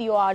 TOR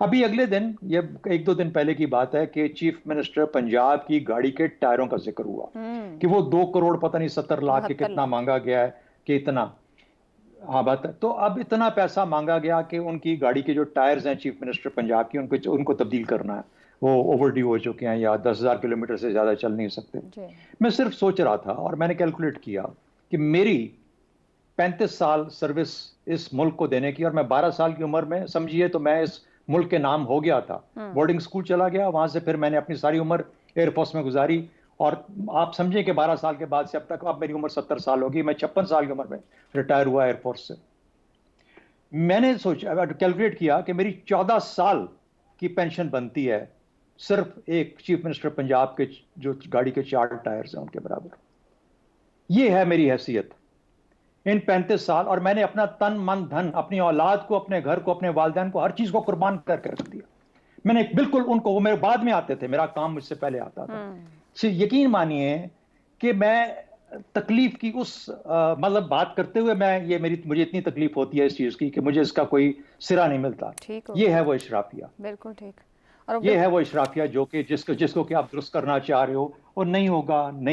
ابھی اگلے دن، یہ 1-2 دن پہلے کی بات ہے کہ چیف منسٹر پنجاب کی گاڑی کے ٹائروں کا ذکر ہوا کہ وہ 2 کروڑ پتہ نہیں 70 لاکھ کے کتنا مانگا گیا ہے کہ اتنا. ہاں بات ہے. تو اب اتنا پیسہ مانگا گیا کہ ان کی گاڑی کے جو ٹائرز ہیں چیف منسٹر پنجاب کی ان کو تبدیل کرنا ہے. وہ اوور ڈیو ہو چکے ہیں یا 10,000 کلومیٹر سے زیادہ چل نہیں سکتے. میں صرف سوچ رہا تھا اور میں نے کیلکولیٹ کیا کہ میری 35 سال سروس اس ملک کو دینے کی، اور میں 12 سال کی عمر میں سمجھیے تو میں اس ملک کے نام ہو گیا تھا. بورڈنگ سکول چلا گیا، وہاں سے پھر میں نے اپنی ساری عمر ایئر فورس میں گزاری، اور آپ سمجھیں کہ 12 سال کے بعد سے اب تک اب میری عمر 70 سال ہوگی. میں 56 سال کی عمر میں ریٹائر ہوا ایئر فورس سے. میں نے سوچا، کیلکولیٹ کیا کہ میری 14 سال کی پینشن بنتی ہے صرف ایک چیف منسٹر پنجاب کے جو گاڑی کے 4 ٹائرز ہیں ان کے برابر. یہ ہے میری حیثیت ان 35 سال، اور میں نے اپنا تن من دھن، اپنی اولاد کو، اپنے گھر کو، اپنے والدین کو، ہر چیز کو قربان کر کے رکھ دیا. میں نے بالکل ان کو، وہ میرے بعد میں آتے تھے، میرا کام مجھ سے پہلے آتا تھا. یقین مانیے کہ میں تکلیف کی اس مطلب بات کرتے ہوئے مجھے اتنی تکلیف ہوتی ہے اس چیز کی کہ مجھے اس کا کوئی سرا نہیں ملتا. یہ ہے وہ اشرافیہ، بالکل ٹھیک. یہ ہے وہ اشرافیہ جو کہ جس کو کہ آپ درست کرنا چاہ رہے ہو، اور نہیں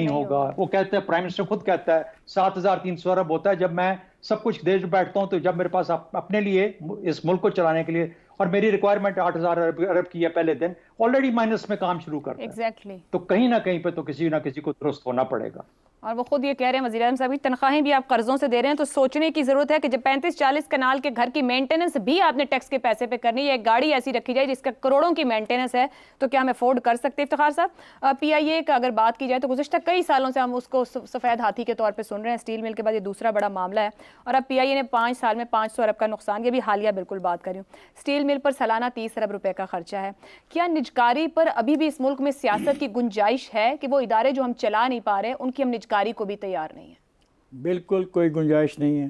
ہوگا. وہ کہتے ہیں، پرائم منسٹر خود کہتا ہے 7,300 ارب ہوتا ہے. جب میں سب کچھ دے بیٹھتا ہوں تو جب میرے پاس اپنے لیے اس ملک کو چلانے کے لیے، اور میری ریکوائرمنٹ 8,000 ارب کی ہے پہلے دن، آلریڈی مائنس میں کام شروع کرتا ہے. ایگزیکٹلی. تو کہیں نہ کہیں پہ تو کسی نہ کسی کو درست ہونا پڑے گا. اور وہ خود یہ کہہ رہے ہیں وزیر اعظم صاحب کی تنخواہیں بھی آپ قرضوں سے دے رہے ہیں، تو سوچنے کی ضرورت ہے کہ جب 35-40 کنال کے گھر کی مینٹیننس بھی آپ نے ٹیکس کے پیسے پہ کرنی ہے، ایک گاڑی ایسی رکھی جائے جس کا کروڑوں کی مینٹیننس ہے، تو کیا ہم افورڈ کر سکتے؟ افتخار صاحب، پی آئی اے کا اگر بات کی جائے تو گزشتہ کئی سالوں سے ہم اس کو سفید ہاتھی کے طور پہ سن رہے ہیں. اسٹیل مل کے بعد یہ دوسرا بڑا معاملہ ہے، اور اب پی آئی اے نے 5 سال میں 500 ارب کا نقصان، یہ بھی حالیہ بالکل بات کر رہی ہوں. اسٹیل مل پر سالانہ 30 ارب روپے کا خرچہ ہے. کیا نجکاری پر ابھی بھی اس ملک میں سیاست کی گنجائش ہے کہ وہ ادارے جو ہم چلا نہیں پا رہے ان کی ہم نجکاری کو بھی تیار نہیں ہے؟ بالکل کوئی گنجائش نہیں ہے،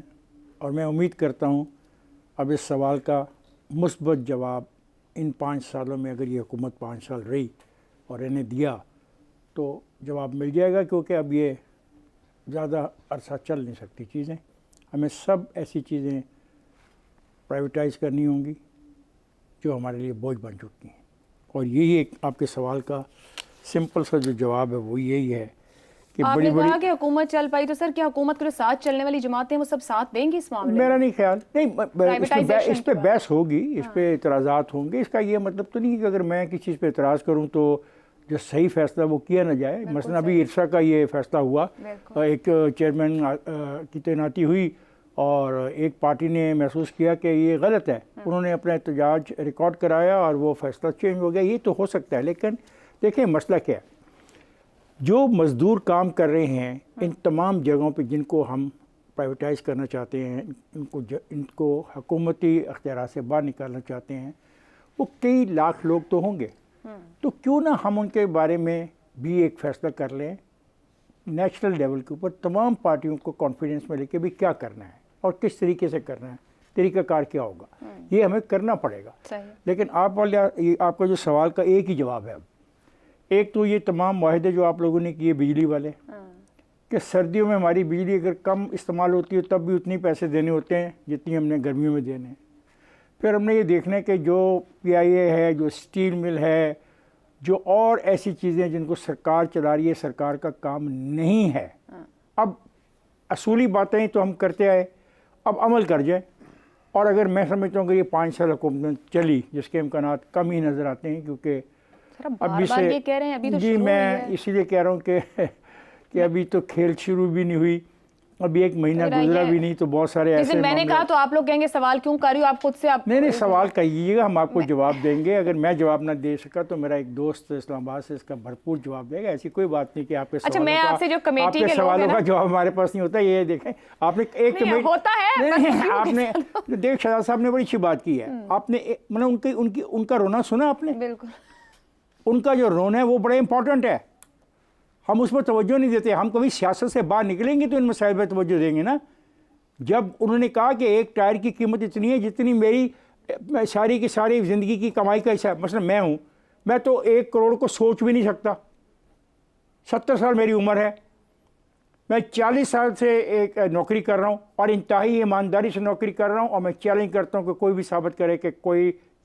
اور میں امید کرتا ہوں اب اس سوال کا مثبت جواب ان 5 سالوں میں، اگر یہ حکومت 5 سال رہی اور انہیں دیا تو جواب مل جائے گا، کیونکہ اب یہ زیادہ عرصہ چل نہیں سکتی چیزیں. ہمیں سب ایسی چیزیں پرائیویٹائز کرنی ہوں گی جو ہمارے لیے بوجھ بن چکی ہیں. اور یہی ایک آپ کے سوال کا سمپل سا جو جواب ہے وہ یہی ہے کہ آپ نے کہا کہ حکومت چل پائی، تو سر کیا حکومت کے ساتھ چلنے والی جماعتیں وہ سب ساتھ دیں گی اس معاملے میں؟ میرا نہیں خیال، نہیں، اس پہ بحث ہوگی، اس پہ اعتراضات ہوں گے. اس کا یہ مطلب تو نہیں کہ اگر میں کسی چیز پہ اعتراض کروں تو جو صحیح فیصلہ وہ کیا نہ جائے. مثلا ابھی ارسا کا یہ فیصلہ ہوا، ایک چیئرمین کی تعیناتی ہوئی اور ایک پارٹی نے محسوس کیا کہ یہ غلط ہے، انہوں نے اپنا احتجاج ریکارڈ کرایا اور وہ فیصلہ چینج ہو گیا. یہ تو ہو سکتا ہے، لیکن دیکھیں مسئلہ کیا ہے، جو مزدور کام کر رہے ہیں ان تمام جگہوں پہ جن کو ہم پرائیویٹائز کرنا چاہتے ہیں، ان کو حکومتی اختیارات سے باہر نکالنا چاہتے ہیں، وہ کئی لاکھ لوگ تو ہوں گے. تو کیوں نہ ہم ان کے بارے میں بھی ایک فیصلہ کر لیں نیشنل لیول کے اوپر، تمام پارٹیوں کو کانفیڈنس میں لے کے بھی کیا کرنا ہے اور کس طریقے سے کرنا ہے، طریقہ کار کیا ہوگا، یہ ہمیں کرنا پڑے گا. لیکن آپ کا جو سوال کا ایک ہی جواب ہے. اب ایک تو یہ تمام معاہدے جو آپ لوگوں نے کیے بجلی والے، کہ سردیوں میں ہماری بجلی اگر کم استعمال ہوتی ہے تب بھی اتنی پیسے دینے ہوتے ہیں جتنی ہم نے گرمیوں میں دینے ہیں. پھر ہم نے یہ دیکھنا ہے کہ جو پی آئی اے ہے، جو اسٹیل مل ہے، جو اور ایسی چیزیں جن کو سرکار چلا رہی ہے، سرکار کا کام نہیں ہے. اب اصولی باتیں تو ہم کرتے آئے، اب عمل کر جائیں. اور اگر میں سمجھتا ہوں کہ یہ 5 سال حکومت چلی جس کے امکانات کم ہی نظر آتے ہیں، کیونکہ ابھی سے جی میں اسی لیے کہہ رہا ہوں کہ ابھی تو کھیل شروع بھی نہیں ہوئی، ابھی 1 مہینہ گزرا بھی نہیں، تو بہت سارے ایسے میں نے کہا تو آپ لوگ کہیں گے سوال کیوں کر رہی ہو، آپ خود سے نہیں سوال کہیے گا، ہم آپ کو جواب دیں گے. اگر میں جواب نہ دے سکا تو میرا ایک دوست اسلام آباد سے اس کا بھرپور جواب دے گا. ایسی کوئی بات نہیں کہ آپ کے سوالوں کا جواب ہمارے پاس نہیں ہوتا. یہ دیکھیں آپ نے ایک آپ نے دیکھ شہزاد صاحب نے بڑی اچھی بات کی ہے. آپ نے مطلب ان کا رونا سنا آپ نے؟ بالکل، ان کا جو رونا ہے وہ بڑا امپورٹنٹ ہے. ہم اس پر توجہ نہیں دیتے. ہم کبھی سیاست سے باہر نکلیں گے تو ان مسائل پر توجہ دیں گے نا. جب انہوں نے کہا کہ ایک ٹائر کی قیمت اتنی ہے جتنی میری ساری کی ساری زندگی کی کمائی کا حصہ ہے. مثلا میں تو 1 کروڑ کو سوچ بھی نہیں سکتا. 70 سال میری عمر ہے، میں 40 سال سے ایک نوکری کر رہا ہوں اور انتہائی ایمانداری سے نوکری کر رہا ہوں. اور میں چیلنج کرتا ہوں کہ کوئی بھی ثابت کرے کہ کوئی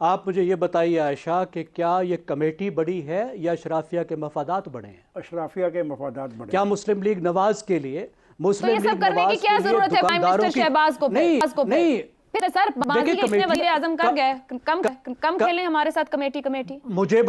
آپ مجھے یہ بتائیے عائشہ کہ کیا یہ کمیٹی بڑی ہے یا اشرافیہ کے مفادات بڑے ہیں؟ اشرافیہ کے مفادات بڑے. کیا مسلم لیگ نواز کے لیے تو یہ سب کرنے کی کیا ضرورت ہے پرائم منسٹر شہباز کو؟ نہیں پھر سر بازی اتنے وزیر اعظم کر گئے، کم کھیلیں ہمارے ساتھ کمیٹی. مجھے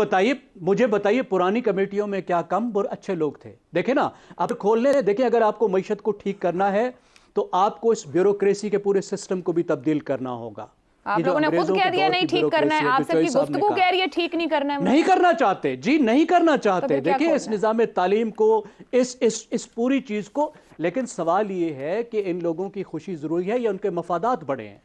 بتائیے پرانی کمیٹیوں میں کیا کم اور اچھے لوگ تھے؟ دیکھیں نا اب کھولنے، دیکھیں اگر آپ کو معیشت کو ٹھیک کرنا ہے تو آپ کو اس بیوروکریسی کے پورے سسٹم کو بھی تبدیل کرنا ہوگا. آپ لوگوں نے خود کہہ دیا نہیں ٹھیک کرنا ہے، آپ سب کی گفتگو کہہ رہی ہے ٹھیک نہیں کرنا ہے. نہیں کرنا چاہتے جی، نہیں کرنا چاہتے. دیکھیں اس نظام تعلیم کو، اس پوری چیز کو، لیکن سوال یہ ہے کہ ان لوگوں کی خوشی ضروری ہے یا ان کے مفادات بڑے ہیں؟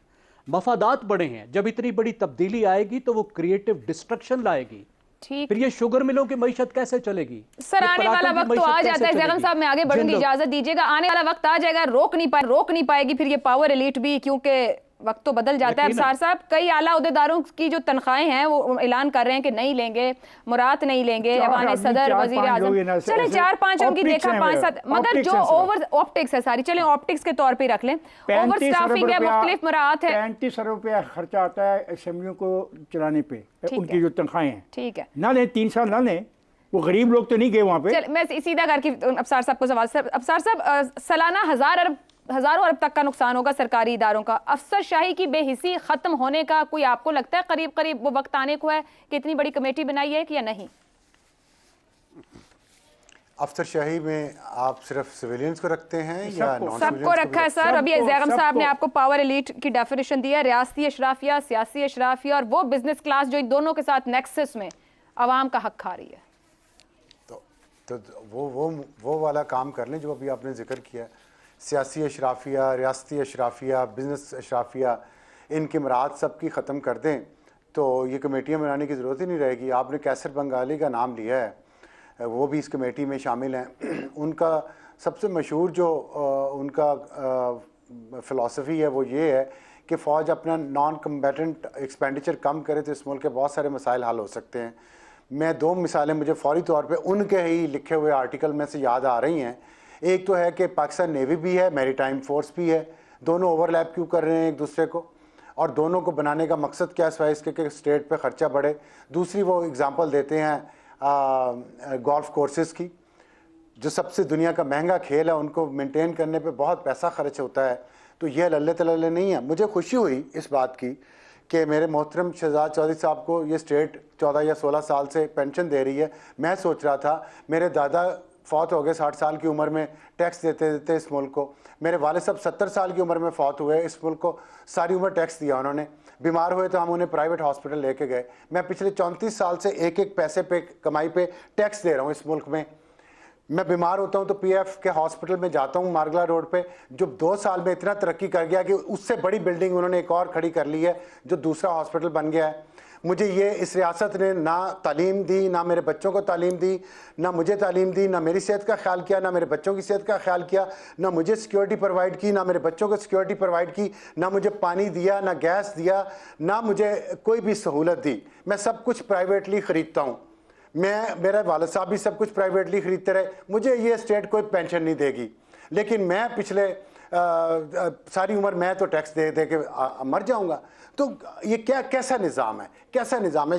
مفادات بڑے ہیں. جب اتنی بڑی تبدیلی آئے گی تو وہ کریٹو ڈسٹرکشن لائے گی. پھر یہ شوگر ملوں کی معیشت کیسے چلے گی؟ سر آنے والا وقت تو آ جاتا ہے. زیغم صاحب میں آگے بڑھوں گی، اجازت دیجیے گا. آنے والا وقت آ جائے گا، روک نہیں پائے گی پھر یہ پاور ایلیٹ بھی، کیونکہ وقت تو بدل جاتا ہے. ابصار صاحب کئی اعلیٰ عہدیداروں کی جو تنخواہیں ہیں وہ اعلان کر رہے ہیں کہ نہیں لیں گے، مراد نہیں لیں گے، ایوان صدر، وزیر اعظم، چلیں 4-5 ان کی دیکھا 5-7، مگر جو اوور آپٹکس ہے ساری، چلیں آپٹکس کے طور پہ رکھ لیں، اوور سٹافنگ ہے، مختلف مراعات ہے. 35 ارب روپیہ خرچہ آتا ہے اسمبلیوں کو چلانے پہ، ان کی جو تنخواہیں ہیں. ٹھیک ہے، نہ لیں 3 سال نہ لیں، وہ غریب لوگ تو نہیں گئے وہاں پہ. میں سیدھا کر کے ابصار صاحب کو سوال. ابصار صاحب سالانہ ہزاروں ارب تک کا نقصان ہوگا سرکاری اداروں کا. افسر شاہی کی بے حسی ختم ہونے کا کوئی آپ کو لگتا ہے قریب وہ وقت آنے کو ہے کہ اتنی بڑی کمیٹی بنائی ہے کہ یا نہیں؟ افسر شاہی میں آپ صرف سویلینز کو رکھتے ہیں یا نان سب کو رکھا ہے سر. ابھی زیغم صاحب نے آپ کو پاور ایلیٹ کی ڈیفینیشن دی ہے، ریاستی اشرافیہ، سیاسی اشرافیہ، اور وہ بزنس کلاس جو ان دونوں کے ساتھ نیکسس میں عوام کا حق کھا رہی ہے. تو وہ والا کام کر لیں جو ابھی آپ نے ذکر کیا. سیاسی اشرافیہ، ریاستی اشرافیہ، بزنس اشرافیہ، ان کے مراعات سب کی ختم کر دیں تو یہ کمیٹیاں بنانے کی ضرورت ہی نہیں رہے گی. آپ نے کیسر بنگالی کا نام لیا ہے، وہ بھی اس کمیٹی میں شامل ہیں. ان کا سب سے مشہور جو ان کا فلسفی ہے وہ یہ ہے کہ فوج اپنا نان کمبیٹنٹ ایکسپینڈیچر کم کرے تو اس ملک کے بہت سارے مسائل حل ہو سکتے ہیں. میں 2 مثالیں مجھے فوری طور پہ ان کے ہی لکھے ہوئے آرٹیکل میں سے یاد آ رہی ہیں. ایک تو ہے کہ پاکستان نیوی بھی ہے، میری ٹائم فورس بھی ہے، دونوں اوور لیپ کیوں کر رہے ہیں ایک دوسرے کو، اور دونوں کو بنانے کا مقصد کیا ہے سوائے اس کے کہ اسٹیٹ پہ خرچہ بڑھے. دوسری وہ اگزامپل دیتے ہیں گولف کورسز کی، جو سب سے دنیا کا مہنگا کھیل ہے، ان کو مینٹین کرنے پہ بہت پیسہ خرچ ہوتا ہے. تو یہ للہ تللہ نہیں ہے. مجھے خوشی ہوئی اس بات کی کہ میرے محترم شہزاد چودھری صاحب کو یہ اسٹیٹ 14 یا 16 سال سے پینشن دے رہی ہے. میں سوچ رہا تھا میرے دادا فوت ہو گئے 60 سال کی عمر میں ٹیکس دیتے اس ملک کو. میرے والد صاحب 70 سال کی عمر میں فوت ہوئے، اس ملک کو ساری عمر ٹیکس دیا انہوں نے. بیمار ہوئے تو ہم انہیں پرائیویٹ ہاسپٹل لے کے گئے. میں پچھلے 34 سال سے ایک پیسے پہ کمائی پہ ٹیکس دے رہا ہوں اس ملک میں. میں بیمار ہوتا ہوں تو پی ایف کے ہاسپٹل میں جاتا ہوں مارگلا روڈ پہ، جو 2 سال میں اتنا ترقی کر گیا کہ اس سے بڑی بلڈنگ انہوں نے ایک اور کھڑی کر لی ہے جو دوسرا ہاسپٹل بن گیا ہے. مجھے یہ اس ریاست نے نہ تعلیم دی، نہ میرے بچوں کو تعلیم دی، نہ مجھے تعلیم دی، نہ میری صحت کا خیال کیا، نہ میرے بچوں کی صحت کا خیال کیا، نہ مجھے سیکیورٹی پرووائڈ کی، نہ میرے بچوں کو سیکیورٹی پرووائڈ کی، نہ مجھے پانی دیا، نہ گیس دیا، نہ مجھے کوئی بھی سہولت دی. میں سب کچھ پرائیویٹلی خریدتا ہوں. میرے والد صاحب بھی سب کچھ پرائیویٹلی خریدتے رہے. مجھے یہ اسٹیٹ کوئی پینشن نہیں دے گی، لیکن میں پچھلے ساری عمر میں تو ٹیکس دے کے مر جاؤں گا. تو یہ کیسا نظام ہے، کیسا نظام ہے؟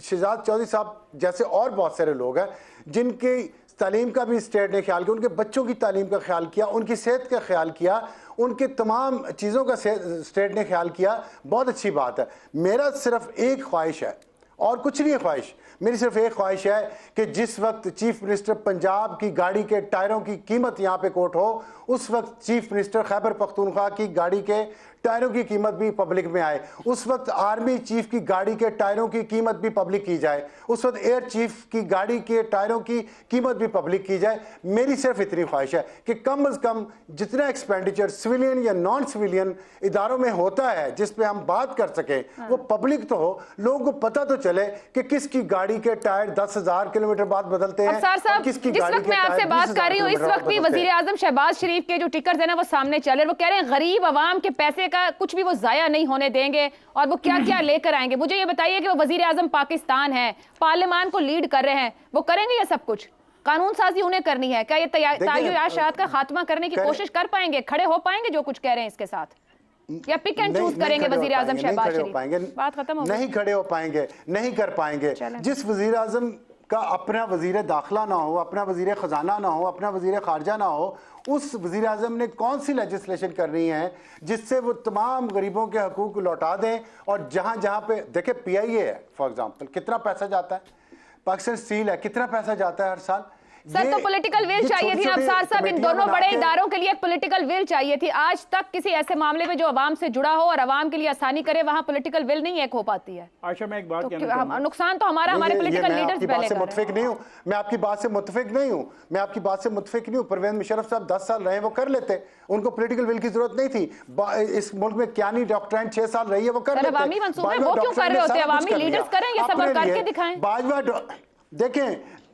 شہزاد چودھری صاحب جیسے اور بہت سارے لوگ ہیں جن کی تعلیم کا بھی اسٹیٹ نے خیال کیا، ان کے بچوں کی تعلیم کا خیال کیا، ان کی صحت کا خیال کیا، ان کے تمام چیزوں کا اسٹیٹ نے خیال کیا. بہت اچھی بات ہے. میرا صرف ایک خواہش ہے اور کچھ نہیں ہے خواہش، میری صرف ایک خواہش ہے کہ جس وقت چیف منسٹر پنجاب کی گاڑی کے ٹائروں کی قیمت یہاں پہ کوٹ ہو، اس وقت چیف منسٹر خیبر پختونخوا کی گاڑی کے ٹائروں کی قیمت بھی پبلک میں آئے. اس وقت آرمی چیف کی گاڑی کے ٹائروں کی قیمت بھی پبلک کی جائے. اس وقت ایئر چیف کی گاڑی کے ٹائروں کی قیمت بھی پبلک کی جائے. میری صرف اتنی خواہش ہے کہ کم از کم جتنا ایکسپینڈیچر سویلین یا نان سویلین اداروں میں ہوتا ہے جس پہ ہم بات کر سکیں وہ پبلک تو ہو، لوگوں کو پتہ تو چلے کہ کس کی گاڑی کے ٹائر 10,000 کلومیٹر بعد بدلتے ہیں. جس وقت میں آپ سے بات کر رہی ہوں اس وقت بھی وزیر اعظم شہباز شریف کے جو ٹکرز ہیں نا وہ سامنے چل رہے ہیں. وہ کہہ رہے ہیں غریب عوام کے پیسے کا کچھ بھی وہ ضائع نہیں ہونے دیں گے اور وہ کیا کیا لے کر آئیں گے. مجھے یہ بتائیے کہ وہ وزیر اعظم پاکستان ہے، پارلیمان کو لیڈ کر رہے ہیں، وہ کریں گے یہ سب کچھ؟ قانون سازی انہیں کرنی ہے. کیا یہ تاج و عاشات کا خاتمہ کرنے کی کوشش کر پائیں گے؟ کھڑے ہو پائیں گے جو کچھ کہہ رہے ہیں اس کے ساتھ؟ یا پک اینڈ چوز کریں گے وزیر اعظم شہباز شریف؟ بات ختم ہو گئی. نہیں کھڑے ہو پائیں گے, نہیں کر پائیں گے. جس وزیر اعظم کا اپنا وزیر داخلہ نہ ہو, اپنا وزیر خزانہ نہ ہو, اپنا وزیر خارجہ نہ ہو, اس وزیر اعظم نے کون سی لیجسلیشن کرنی ہے جس سے وہ تمام غریبوں کے حقوق لوٹا دیں؟ اور جہاں جہاں پہ دیکھیں پی آئی اے ہے فار ایگزامپل, کتنا پیسہ جاتا ہے, پاکستان اسٹیل ہے, کتنا پیسہ جاتا ہے ہر سال. سر تو پولیٹیکل ول چاہیے تھی ابصار صاحب, ان دونوں بڑے اداروں کے لیے ایک پولیٹیکل ول چاہیے تھی. آج تک کسی ایسے معاملے میں جو عوام سے جڑا ہو اور عوام کے لیے آسانی کرے, وہاں پولیٹیکل ول نہیں ایک ہو پاتی ہے. عائشہ میں ایک بات کہنا چاہوں گا, نقصان تو ہمارا, ہمارے پولیٹیکل لیڈرز پہلے کر متفق نہیں ہوں, میں آپ کی بات سے متفق نہیں ہوں, میں آپ کی بات سے متفق نہیں ہوں. پرویز مشرف صاحب 10 سال رہے, وہ کر لیتے, ان کو پولیٹیکل ول کی ضرورت نہیں تھی. اس ملک میں کیانی ڈاکٹرائن 6 سال رہی ہے, وہ کر لیتے. عوامی منصوبے وہ کیوں کر رہے ہوتے, عوامی لیڈرز کریں, یہ سب کر کے دکھائیں. دیکھیں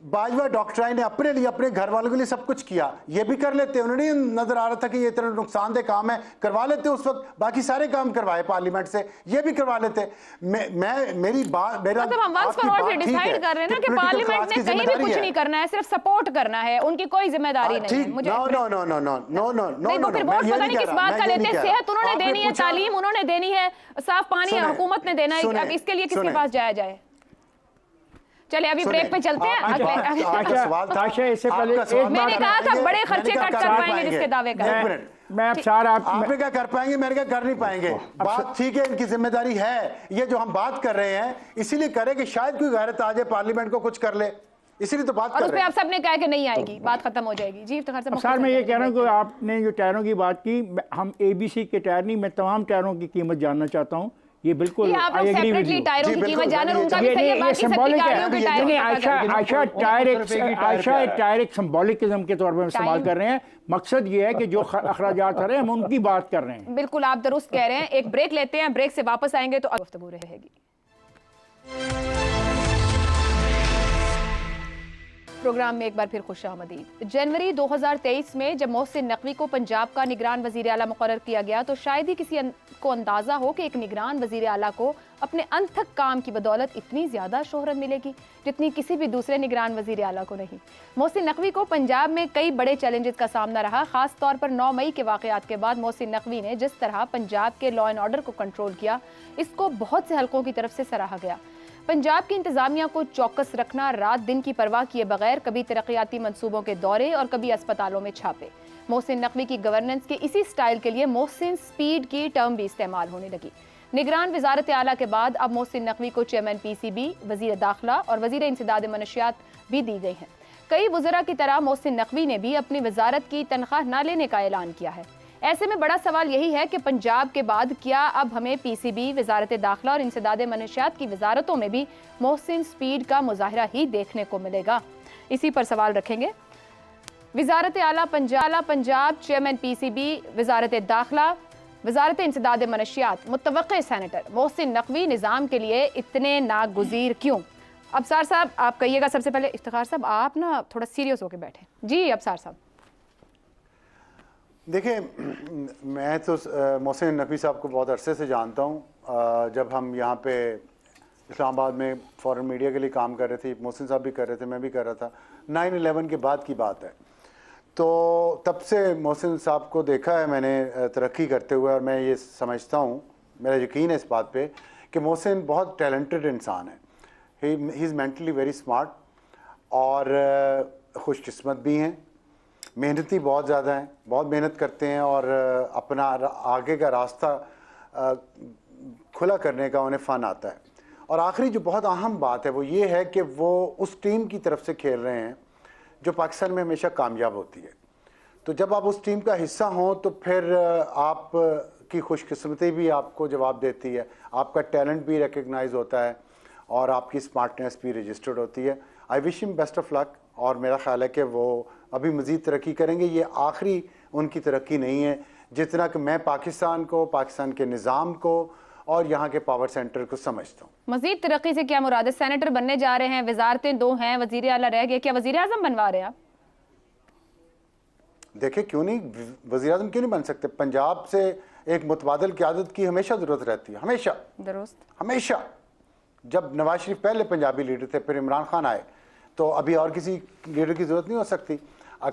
باجوہ ڈاکٹرائی نے اپنے لیے, اپنے گھر والوں کے لیے سب کچھ کیا, یہ بھی کر لیتے. انہوں نے نظر آ رہا تھا کہ یہ اتنا نقصان دہ کام ہے, کروا لیتے اس وقت, باقی سارے کام کروائے پارلیمنٹ سے, یہ بھی کروا لیتے. میری بات, میرا ہم ونس فار آل ڈیسائیڈ کر رہے ہیں نا کہ پارلیمنٹ نے کہیں بھی کچھ نہیں کرنا ہے, صرف سپورٹ کرنا ہے, ان کی کوئی ذمہ داری نہیں ہے. مجھے وہ پھر ووٹ پتہ نہیں کس بات کا لیتے ہیں. صحت انہوں نے دینی ہے, تعلیم انہوں نے دینی ہے, صاف پانی حکومت نے دینا ہے, اب اس کے لیے کس کے پاس جایا جائے؟ چلے ابھی بریک پہ چلتے ہیں. میں نے کہا تھا بڑے خرچے کٹ کر پائیں گے جس کے دعوے کر. میں اب سارا آپ نے کیا کر پائیں گے, میں نے کہا کر نہیں پائیں گے. بات ٹھیک ہے, ان کی ذمہ داری ہے, یہ جو ہم بات کر رہے ہیں اسی لیے کرے کہ شاید کوئی غیرت آ جائے پارلیمنٹ کو کچھ کر لے, اسی لیے تو بات کر رہے ہیں. اور اس پہ آپ سب نے کہا کہ نہیں آئے گی, بات ختم ہو جائے گی. جی افتخار صاحب, سر میں یہ کہہ رہا ہوں کہ آپ نے جو ٹائروں کی بات کی, ہم اے بی سی کے ٹائر نہیں, میں تمام ٹائروں کی قیمت جاننا چاہتا ہوں. یہ بالکل آپ لوگ سیپریٹلی ٹائروں کی قیمت جانیں, ان کا بھی صحیح ہے, باقی سب کی گاڑیوں کی ٹائر کی. عائشہ ٹائر ایک سمبولکزم کے طور پر استعمال کر رہے ہیں. مقصد یہ ہے کہ جو اخراجات آ رہے ہیں ہم ان کی بات کر رہے ہیں. بالکل آپ درست کہہ رہے ہیں. ایک بریک لیتے ہیں, بریک سے واپس آئیں گے تو گفتگو رہے گی. پروگرام میں ایک بار پھر خوش آمدید. جنوری 2023 میں جب محسن نقوی کو پنجاب کا نگران وزیر اعلیٰ مقرر کیا گیا تو شاید ہی کسی کو اندازہ ہو کہ ایک نگران وزیر اعلیٰ کو اپنے انتھک کام کی بدولت اتنی زیادہ شہرت ملے گی جتنی کسی بھی دوسرے نگران وزیر اعلیٰ کو نہیں. محسن نقوی کو پنجاب میں کئی بڑے چیلنجز کا سامنا رہا, خاص طور پر 9 مئی کے واقعات کے بعد محسن نقوی نے جس طرح پنجاب کے لا اینڈ آرڈر کو کنٹرول کیا, اس کو بہت سے حلقوں کی طرف سے سراہا گیا. پنجاب کی انتظامیہ کو چوکس رکھنا, رات دن کی پرواہ کیے بغیر کبھی ترقیاتی منصوبوں کے دورے اور کبھی اسپتالوں میں چھاپے. محسن نقوی کی گورننس کے اسی سٹائل کے لیے محسن سپیڈ کی ٹرم بھی استعمال ہونے لگی. نگران وزارت اعلیٰ کے بعد اب محسن نقوی کو چیئرمین پی سی بی, وزیر داخلہ اور وزیر انسداد منشیات بھی دی گئی ہیں. کئی وزراء کی طرح محسن نقوی نے بھی اپنی وزارت کی تنخواہ نہ لینے کا اعلان کیا ہے. ایسے میں بڑا سوال یہی ہے کہ پنجاب کے بعد کیا اب ہمیں پی سی بی, وزارت داخلہ اور انسداد منشیات کی وزارتوں میں بھی محسن سپیڈ کا مظاہرہ ہی دیکھنے کو ملے گا؟ اسی پر سوال رکھیں گے. وزارت اعلیٰ Punjab, chairman P C B, وزارت داخلہ, وزارت انسداد منشیات, متوقع سینیٹر محسن نقوی نظام کے لیے اتنے ناگزیر کیوں؟ ابصار صاحب آپ کہیے گا سب سے پہلے. افتخار صاحب آپ نا تھوڑا سیریس ہو کے بیٹھیں. جی ابصار صاحب. دیکھیں میں تو محسن نقوی صاحب کو بہت عرصے سے جانتا ہوں. جب ہم یہاں پہ اسلام آباد میں فورن میڈیا کے لیے کام کر رہے تھے, محسن صاحب بھی کر رہے تھے, میں بھی کر رہا تھا, 9/11 کے بعد کی بات ہے. تو تب سے محسن صاحب کو دیکھا ہے میں نے ترقی کرتے ہوئے, اور میں یہ سمجھتا ہوں, میرا یقین ہے اس بات پہ کہ محسن بہت ٹیلنٹڈ انسان ہے. ہی از مینٹلی ویری اسمارٹ اور خوش قسمت بھی ہیں, محنتی بہت زیادہ ہیں, بہت محنت کرتے ہیں اور اپنا آگے کا راستہ کھلا کرنے کا انہیں فن آتا ہے. اور آخری جو بہت اہم بات ہے وہ یہ ہے کہ وہ اس ٹیم کی طرف سے کھیل رہے ہیں جو پاکستان میں ہمیشہ کامیاب ہوتی ہے. تو جب آپ اس ٹیم کا حصہ ہوں تو پھر آپ کی خوش قسمتی بھی آپ کو جواب دیتی ہے, آپ کا ٹیلنٹ بھی ریکگنائز ہوتا ہے اور آپ کی اسمارٹنیس بھی رجسٹرڈ ہوتی ہے. آئی وش ہم بیسٹ آف لک, اور میرا خیال ہے کہ وہ ابھی مزید ترقی کریں گے. یہ آخری ان کی ترقی نہیں ہے, جتنا کہ میں پاکستان کو, پاکستان کے نظام کو اور یہاں کے پاور سینٹر کو سمجھتا ہوں. مزید ترقی سے کیا مراد ہے؟ سینیٹر بننے جا رہے ہیں, وزارتیں 2 ہیں, وزیر اعلیٰ رہ گئے, کیا وزیر اعظم بنوا رہے ہیں آپ؟ دیکھیں کیوں نہیں, وزیر اعظم کیوں نہیں بن سکتے؟ پنجاب سے ایک متبادل قیادت کی ہمیشہ ضرورت رہتی ہے, ہمیشہ. درست. ہمیشہ. جب نواز شریف پہلے پنجابی لیڈر تھے, پھر عمران خان آئے, تو ابھی اور کسی لیڈر کی ضرورت نہیں ہو سکتی.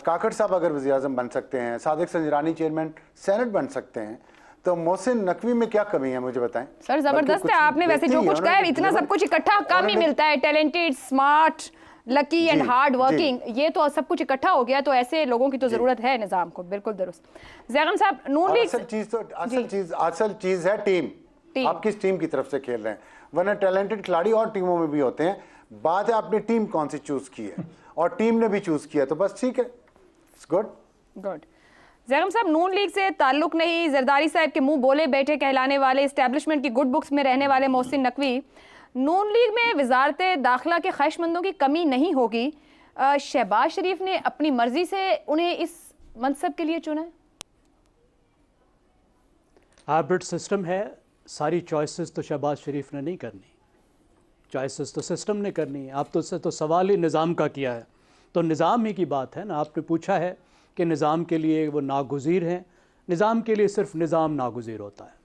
کاکڑ صاحب اگر وزیر اعظم بن سکتے ہیں, صادق سنجرانی چیئرمین سینٹ بن سکتے ہیں, تو محسن نقوی میں کیا کمی ہے مجھے بتائیں. سر زبردست ہے, آپ نے ویسے جو کچھ کہا ہے, اتنا سب کچھ اکٹھا کم ہی ملتا ہے, talented, smart, lucky and hard working, یہ تو سب کچھ اکٹھا ہو گیا, تو ایسے لوگوں کی تو ضرورت ہے نظام کو. بالکل درست. زیغم صاحب, نون لیگ اصل چیز ہے ٹیم. آپ کس ٹیم کی طرف سے کھیل رہے ہیں, ورنہ ٹیلنٹڈ کھلاڑی اور ٹیموں میں بھی ہوتے ہیں. بات ہے آپ نے ٹیم کون سی چوز کی ہے, اور ٹیم نے بھی چوز کیا, تو بس ٹھیک ہے, اٹس گڈ. زیغم صاحب, نون لیگ سے تعلق نہیں, زرداری صاحب کے منہ بولے بیٹھے کہلانے والے, اسٹیبلشمنٹ کی گڈ بکس میں رہنے والے محسن نقوی, نون لیگ میں وزارت داخلہ کے خواہش مندوں کی کمی نہیں ہوگی, شہباز شریف نے اپنی مرضی سے انہیں اس منصب کے لیے چنا ہے؟ ہائبرڈ سسٹم ہے, ساری چوائسز تو شہباز شریف نے نہیں کرنی, چوائسز تو سسٹم نے کرنی ہے. آپ تو اس سے تو سوال ہی نظام کا کیا ہے, تو نظام ہی کی بات ہے نا. آپ نے پوچھا ہے کہ نظام کے لیے وہ ناگزیر ہیں, نظام کے لیے صرف نظام ناگزیر ہوتا ہے.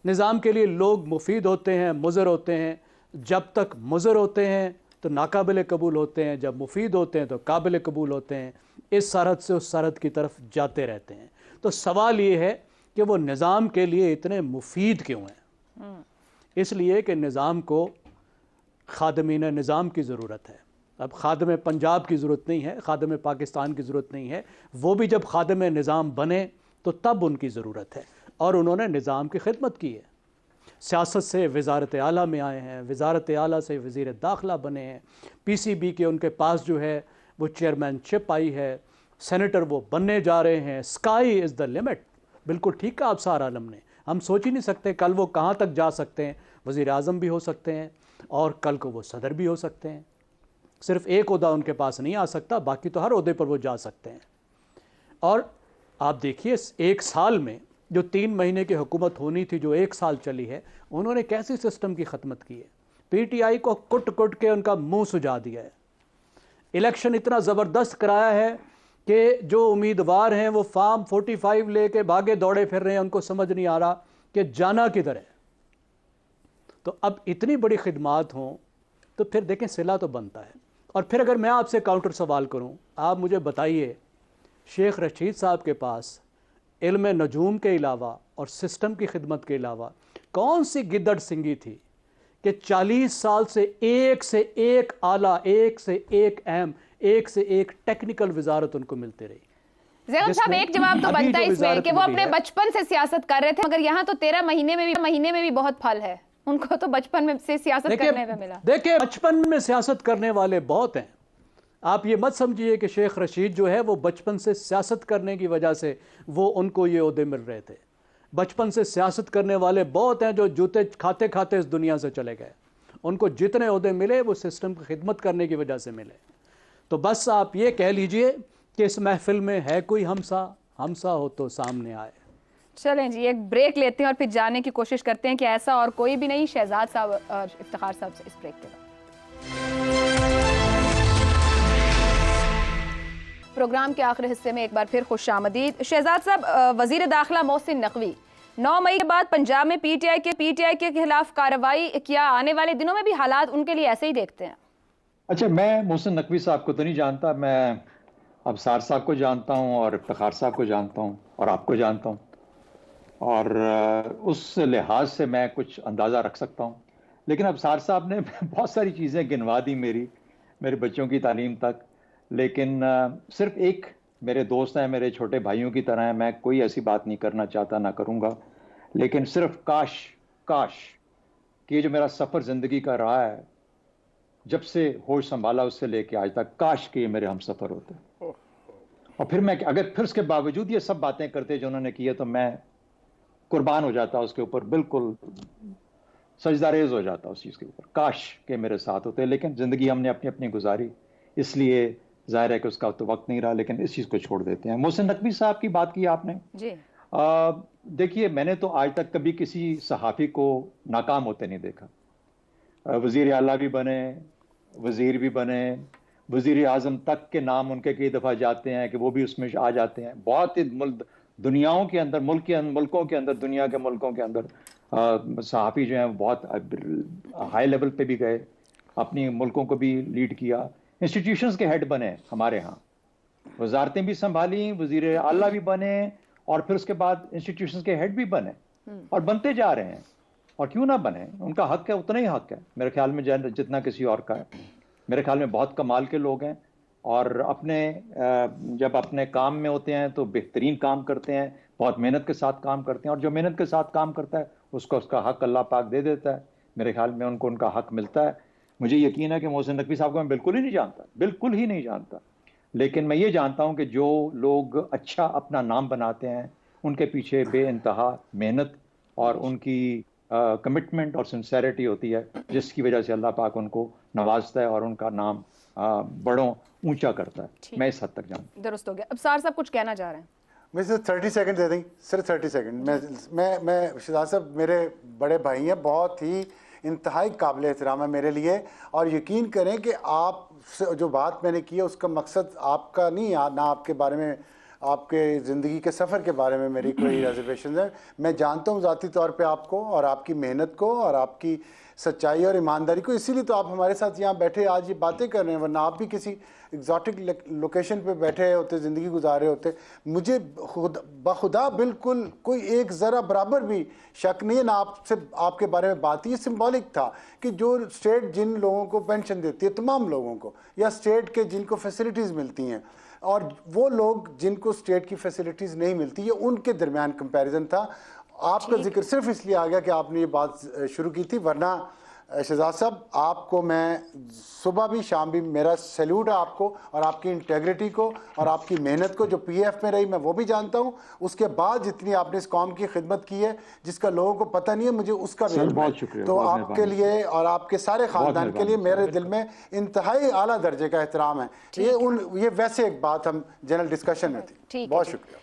نظام کے لیے لوگ مفید ہوتے ہیں, مضر ہوتے ہیں. جب تک مضر ہوتے ہیں تو ناقابل قبول ہوتے ہیں, جب مفید ہوتے ہیں تو قابل قبول ہوتے ہیں. اس سرحد سے اس سرحد کی طرف جاتے رہتے ہیں. تو سوال یہ ہے کہ وہ نظام کے لیے اتنے مفید کیوں ہیں؟ اس لیے کہ نظام کو خادمین نظام کی ضرورت ہے. اب خادم پنجاب کی ضرورت نہیں ہے, خادم پاکستان کی ضرورت نہیں ہے. وہ بھی جب خادم نظام بنے تو تب ان کی ضرورت ہے, اور انہوں نے نظام کی خدمت کی ہے. سیاست سے وزارت اعلیٰ میں آئے ہیں, وزارت اعلیٰ سے وزیر داخلہ بنے ہیں, پی سی بی کے ان کے پاس جو ہے وہ چیئرمین شپ آئی ہے, سینیٹر وہ بننے جا رہے ہیں. Sky is the limit. بالکل ٹھیک کہا آپ سار عالم نے, ہم سوچ ہی نہیں سکتے کل وہ کہاں تک جا سکتے ہیں. وزیر اعظم بھی ہو سکتے ہیں, اور کل کو وہ صدر بھی ہو سکتے ہیں. صرف ایک عہدہ ان کے پاس نہیں آ سکتا, باقی تو ہر عہدے پر وہ جا سکتے ہیں. اور آپ دیکھیے ایک سال میں جو 3 مہینے کی حکومت ہونی تھی, جو 1 سال چلی ہے, انہوں نے کیسی سسٹم کی خدمت کی ہے. پی ٹی آئی کو کٹ کٹ کے ان کا منہ سجا دیا ہے. الیکشن اتنا زبردست کرایا ہے کہ جو امیدوار ہیں وہ فارم 45 لے کے بھاگے دوڑے پھر رہے ہیں, ان کو سمجھ نہیں آ رہا کہ جانا کدھر ہے. تو اب اتنی بڑی خدمات ہوں تو پھر دیکھیں صلہ تو بنتا ہے. اور پھر اگر میں آپ سے کاؤنٹر سوال کروں, آپ مجھے بتائیے شیخ رشید صاحب کے پاس علم نجوم کے علاوہ اور سسٹم کی خدمت کے علاوہ کون سی گدڑ سنگی تھی کہ 40 سال سے ایک اعلیٰ, ایک سے ایک اہم, ایک سے ایک ٹیکنیکل وزارت ان کو ملتے رہی. زیغم صاحب, ایک جواب تو بنتا ہے اس میں کہ وہ اپنے بچپن سے سیاست کر رہے تھے, مگر یہاں تو 13 مہینے میں بھی بہت پھل ہے. ان کو تو بچپن میں سے سیاست کرنے میں ملا. دیکھیں بچپن میں سیاست کرنے والے بہت ہیں. آپ یہ مت سمجھیے کہ شیخ رشید جو ہے وہ بچپن سے سیاست کرنے کی وجہ سے وہ ان کو یہ عہدے مل رہے تھے. بچپن سے سیاست کرنے والے بہت ہیں جو جوتے کھاتے کھاتے اس دنیا سے چلے گئے. ان کو جتنے عہدے ملے وہ سسٹم کی خدمت کرنے کی وجہ سے ملے. تو بس آپ یہ کہہ لیجئے کہ اس محفل میں ہے کوئی ہمسا ہو تو سامنے آئے. چلیں جی, ایک بریک لیتے ہیں اور پھر جاننے کی کوشش کرتے ہیں کہ ایسا اور کوئی بھی نہیں. شہزاد صاحب اور افتخار صاحب سے اس بریک کے بعد. پروگرام کے آخری حصے میں ایک بار پھر خوش آمدید. شہزاد صاحب, وزیر داخلہ محسن نقوی 9 مئی کے بعد پنجاب میں پی ٹی آئی کے خلاف کارروائی, کیا آنے والے دنوں میں بھی حالات ان کے لیے ایسے ہی دیکھتے ہیں؟ اچھا, میں محسن نقوی صاحب کو تو نہیں جانتا, میں ابصار صاحب کو جانتا ہوں اور افتخار صاحب کو جانتا ہوں اور آپ کو جانتا ہوں, اور اس لحاظ سے میں کچھ اندازہ رکھ سکتا ہوں. لیکن ابصار صاحب نے بہت ساری چیزیں گنوا دی میرے بچوں کی تعلیم تک. لیکن صرف ایک میرے دوست ہیں, میرے چھوٹے بھائیوں کی طرح ہیں, میں کوئی ایسی بات نہیں کرنا چاہتا, نہ کروں گا. لیکن صرف کاش کہ یہ جو میرا سفر زندگی کا رہا ہے, جب سے ہوش سنبھالا اس سے لے کے آج تک, کاش کہ یہ میرے ہم سفر ہوتے. اور پھر میں اگر پھر اس کے باوجود یہ سب باتیں کرتے جو انہوں نے کی ہے تو میں قربان ہو جاتا اس کے اوپر, بالکل سجدہ ریز ہو جاتا اس چیز کے اوپر. کاش کہ میرے ساتھ ہوتے. لیکن زندگی ہم نے اپنی گزاری, اس لیے ظاہر ہے کہ اس کا تو وقت نہیں رہا. لیکن اس چیز کو چھوڑ دیتے ہیں. محسن نقوی صاحب کی بات کی آپ نے جی. دیکھیے, میں نے تو آج تک کبھی کسی صحافی کو ناکام ہوتے نہیں دیکھا. وزیر اعلیٰ بھی بنے, وزیر بھی بنے, وزیر اعظم تک کے نام ان کے کئی دفعہ جاتے ہیں کہ وہ بھی اس میں آ جاتے ہیں. بہت دنیاؤں کے اندر, ملکوں کے اندر, دنیا کے ملکوں کے اندر صحافی جو ہیں بہت ہائی لیول پہ بھی گئے, اپنی ملکوں کو بھی لیڈ کیا, انسٹیٹیوشنز کے ہیڈ بنے. ہمارے ہاں وزارتیں بھی سنبھالی, وزیر اعلیٰ بھی بنے, اور پھر اس کے بعد انسٹیٹیوشنز کے ہیڈ بھی بنے اور بنتے جا رہے ہیں, اور کیوں نہ بنے, ان کا حق ہے, اتنا ہی حق ہے میرے خیال میں جتنا کسی اور کا ہے. میرے خیال میں بہت کمال کے لوگ ہیں, اور جب اپنے کام میں ہوتے ہیں تو بہترین کام کرتے ہیں, بہت محنت کے ساتھ کام کرتے ہیں, اور جو محنت کے ساتھ کام کرتا ہے اس کو اس کا حق اللہ پاک دے دیتا ہے. میرے خیال میں ان کو ان کا حق ملتا ہے. مجھے یقین ہے کہ محسن نقوی صاحب کو میں بالکل ہی نہیں جانتا, بالکل ہی نہیں جانتا, لیکن میں یہ جانتا ہوں کہ جو لوگ اچھا اپنا نام بناتے ہیں ان کے پیچھے بے انتہا محنت اور ان کی کمٹمنٹ اور سنسیریٹی ہوتی ہے, جس کی وجہ سے اللہ پاک ان کو نوازتا ہے اور ان کا نام بڑوں اونچا کرتا ہے. میں اس حد تک جانتا ہوں. درست ہو گیا. ابصار صاحب کچھ کہنا چاہ رہے ہیں؟ میں صرف 30 سیکنڈ دے دیں, صرف 30 سیکنڈ. میں شہزاد صاحب میرے بڑے بھائی ہیں, بہت ہی انتہائی قابل احترام ہے میرے لیے, اور یقین کریں کہ آپ سے جو بات میں نے کی ہے اس کا مقصد آپ کا نہیں, نہ آپ کے بارے میں, آپ کے زندگی کے سفر کے بارے میں میری کوئی ریزرویشنز ہیں. میں جانتا ہوں ذاتی طور پہ آپ کو اور آپ کی محنت کو اور آپ کی سچائی اور ایمانداری کو, اسی لیے تو آپ ہمارے ساتھ یہاں بیٹھے آج یہ باتیں کر رہے ہیں, ورنہ آپ بھی کسی ایگزاٹک لوکیشن پہ بیٹھے ہوتے, زندگی گزارے ہوتے. مجھے بخدا بالکل کوئی ایک ذرا برابر بھی شک نہیں ہے نہ آپ کے بارے میں بات. یہ سمبولک تھا کہ جو اسٹیٹ جن لوگوں کو پینشن دیتی ہے, تمام لوگوں کو, یا اسٹیٹ کے جن کو فیسلٹیز ملتی ہیں, اور وہ لوگ جن کو اسٹیٹ کی فیسلٹیز نہیں ملتی, یہ ان کے درمیان کمپیریزن تھا. آپ کا ذکر صرف اس لیے آ گیا کہ آپ نے یہ بات شروع کی تھی, ورنہ شہزاد صاحب آپ کو میں صبح بھی شام بھی میرا سیلیوٹ ہے آپ کو, اور آپ کی انٹیگریٹی کو, اور آپ کی محنت کو جو پی ایف میں رہی میں وہ بھی جانتا ہوں. اس کے بعد جتنی آپ نے اس قوم کی خدمت کی ہے جس کا لوگوں کو پتہ نہیں ہے, مجھے اس کا بھی علم ہے. تو آپ کے لیے اور آپ کے سارے خاندان کے لیے میرے دل میں انتہائی اعلیٰ درجے کا احترام ہے. یہ ویسے ایک بات ہم جنرل ڈسکشن میں تھی. بہت شکریہ.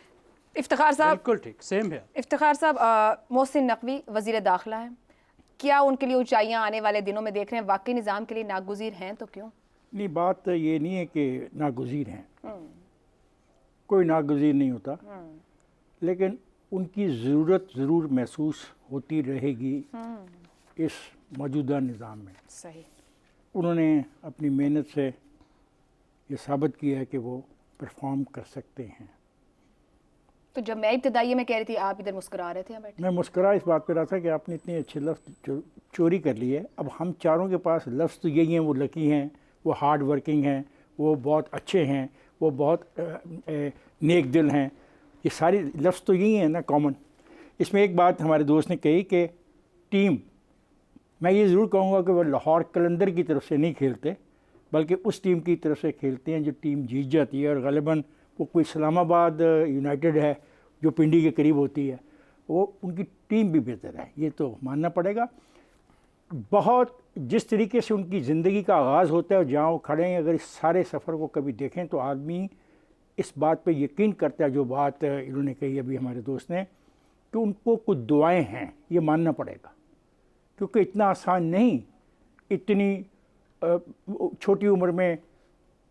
افتخار صاحب, بالکل ٹھیک, سیم ہے. افتخار صاحب, محسن نقوی وزیر داخلہ ہیں, کیا ان کے لیے اونچائیاں آنے والے دنوں میں دیکھ رہے ہیں؟ واقعی نظام کے لیے ناگزیر ہیں تو کیوں؟ نہیں, بات یہ نہیں ہے کہ ناگزیر ہیں, کوئی ناگزیر نہیں ہوتا, لیکن ان کی ضرورت ضرور محسوس ہوتی رہے گی اس موجودہ نظام میں. صحیح. انہوں نے اپنی محنت سے یہ ثابت کیا ہے کہ وہ پرفارم کر سکتے ہیں. تو جب میں ابتدائی میں کہہ رہی تھی آپ ادھر مسکرا رہے تھے. میں مسکرا اس بات پہ رہا تھا کہ آپ نے اتنے اچھے لفظ چوری کر لیے. اب ہم چاروں کے پاس لفظ تو یہی ہیں, وہ لکی ہیں, وہ ہارڈ ورکنگ ہیں, وہ بہت اچھے ہیں, وہ بہت نیک دل ہیں. یہ سارے لفظ تو یہی ہیں نا کامن. اس میں ایک بات ہمارے دوست نے کہی کہ ٹیم, میں یہ ضرور کہوں گا کہ وہ لاہور قلندر کی طرف سے نہیں کھیلتے, بلکہ اس ٹیم کی طرف سے کھیلتے ہیں جو ٹیم جیت جاتی ہے. اور غالباً وہ کوئی اسلام آباد یونائٹڈ ہے جو پنڈی کے قریب ہوتی ہے, وہ ان کی ٹیم بھی بہتر ہے, یہ تو ماننا پڑے گا. بہت جس طریقے سے ان کی زندگی کا آغاز ہوتا ہے, جہاں وہ کھڑے ہیں, اگر اس سارے سفر کو کبھی دیکھیں تو آدمی اس بات پہ یقین کرتا ہے جو بات انہوں نے کہی ابھی ہمارے دوست نے, کہ ان کو کچھ دعائیں ہیں, یہ ماننا پڑے گا, کیونکہ اتنا آسان نہیں اتنی چھوٹی عمر میں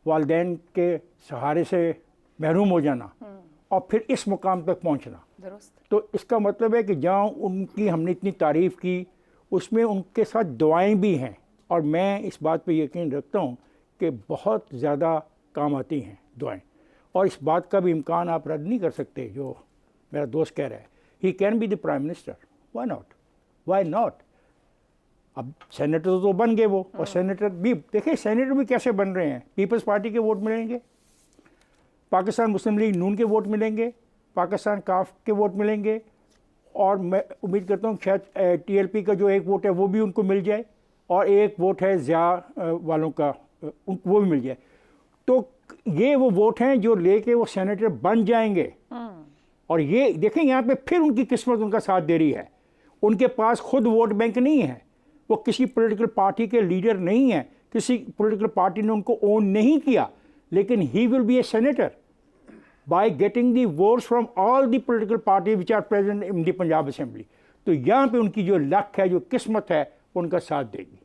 والدین کے سہارے سے محروم ہو جانا اور پھر اس مقام تک پہنچنا. درست. تو اس کا مطلب ہے کہ جہاں ان کی ہم نے اتنی تعریف کی, اس میں ان کے ساتھ دعائیں بھی ہیں, اور میں اس بات پہ یقین رکھتا ہوں کہ بہت زیادہ کام آتی ہیں دعائیں. اور اس بات کا بھی امکان آپ رد نہیں کر سکتے جو میرا دوست کہہ رہا ہے, he can be the prime minister, why not, why not. اب سینیٹر تو بن گئے وہ, اور سینیٹر بھی دیکھیں, سینیٹر بھی کیسے بن رہے ہیں, پیپلز پارٹی کے ووٹ ملیں گے, پاکستان مسلم لیگ نون کے ووٹ ملیں گے, پاکستان کاف کے ووٹ ملیں گے, اور میں امید کرتا ہوں شاید ٹی ایل پی کا جو ایک ووٹ ہے وہ بھی ان کو مل جائے, اور ایک ووٹ ہے ضیاء والوں کا وہ بھی مل جائے. تو یہ وہ ووٹ ہیں جو لے کے وہ سینیٹر بن جائیں گے. اور یہ دیکھیں یہاں پہ پھر ان کی قسمت ان کا ساتھ دے رہی ہے. ان کے پاس خود ووٹ بینک نہیں ہے, وہ کسی پولیٹیکل پارٹی کے لیڈر نہیں ہیں, کسی پولیٹیکل پارٹی نے ان کو اون نہیں کیا, لیکن he will be a senator by getting the votes from all the political parties which are present in the Punjab Assembly. تو یہاں پہ ان کی جو لک ہے, جو قسمت ہے, ان کا ساتھ دے گی.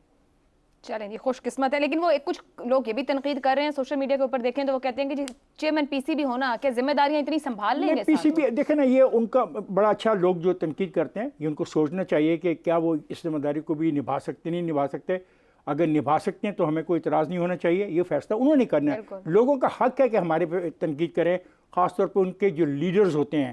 چلیں جی, خوش قسمت ہے. لیکن وہ کچھ لوگ یہ بھی تنقید کر رہے ہیں سوشل میڈیا کے اوپر, دیکھیں تو وہ کہتے ہیں کہ چیئرمین پی سی بی ہونا, کیا ذمہ داریاں اتنی سنبھال لیں گے؟ پی سی بی دیکھیں نا, یہ ان کا بڑا اچھا, لوگ جو تنقید کرتے ہیں یہ ان کو سوچنا چاہیے کہ کیا وہ اس ذمہ داری کو بھی نبھا سکتے نہیں نبھا سکتے. اگر نبھا سکتے ہیں تو ہمیں کوئی اعتراض نہیں ہونا چاہیے, یہ فیصلہ انہوں نے کرنا ہے. لوگوں کا حق ہے کہ ہمارے پہ تنقید کریں, خاص طور پہ ان کے جو لیڈرز ہوتے ہیں